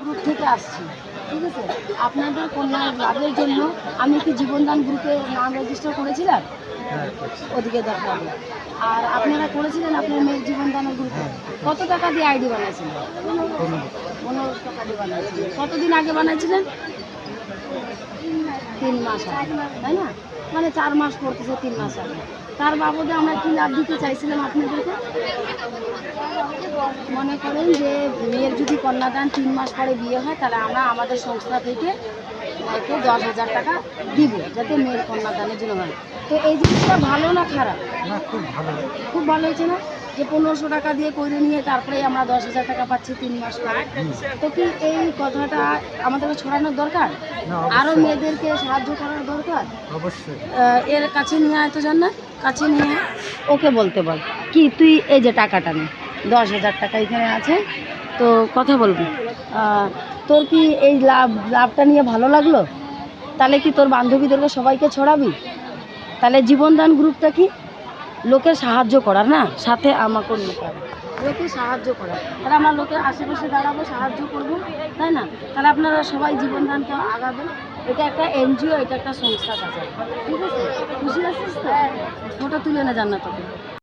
Group থেকে আসছি, ঠিক আছে। আপনাদের কন্যার লাভের জন্য আমি কি জীবনদান গ্রুপে নাম রেজিস্টার করেছিলাম? ওদিকে দেখা হবে। আর আপনারা করেছিলেন আপনার মেয়ের জীবনদানের গ্রুপে? কত টাকা দিয়ে আইডি বানাইছিলেন? 15 টাকা দিয়ে বানাইছিলেন। কতদিন আগে বানাইছিলেন? 3 মাস আগে, তাই না? মানে 4 মাস পড়তেছে, 3 মাস আগে। তার বাবদে আমরা কি লাভ দিতে চাইছিলাম আপনাদেরকে? মনে করেন যে মেয়ের যদি কন্যাদান 3 মাস পরে বিয়ে হয়, তাহলে আমরা আমাদের সংস্থা থেকে মেয়েকে 10,000 টাকা দিব, যাতে মেয়ের কন্যাদানের জন্য হয়। তো এই জিনিসটা ভালো না খারাপ? খুব ভালো হয়েছে না? যে 1500 টাকা দিয়ে করে নিয়ে তারপরে আমরা 10,000 টাকা পাচ্ছি 3 মাস পরে। তো কি এই কথাটা আমাদেরকে ছড়ানোর দরকার? আরও মেয়েদেরকে সাহায্য করার দরকার। অবশ্যই এর কাছে নিয়ে আয় তো জান না, কাছে নিয়ে আয়। ওকে বলতে বল কি তুই এই যে টাকাটা নে, 10,000 টাকা এখানে আছে, তো কথা বলবি। তোর কি এই লাভটা নিয়ে ভালো লাগলো? তাহলে কি তোর বান্ধবীদেরকে সবাইকে ছড়াবি? তাহলে জীবনদান গ্রুপটা কি লোকের সাহায্য করার না, সাথে আমাকেও নিতে হবে, লোকের সাহায্য করা। তাহলে আমরা লোকের আশেপাশে দাঁড়াবো, সাহায্য করবো, তাই না? তাহলে আপনারা সবাই জীবনদানকে আগাবেন। এটা একটা এনজিও, এটা একটা সংস্থা কাছে, ঠিক আছে? খুশি আছিস তো? ফটো তুলে না জান্নাত তোকে।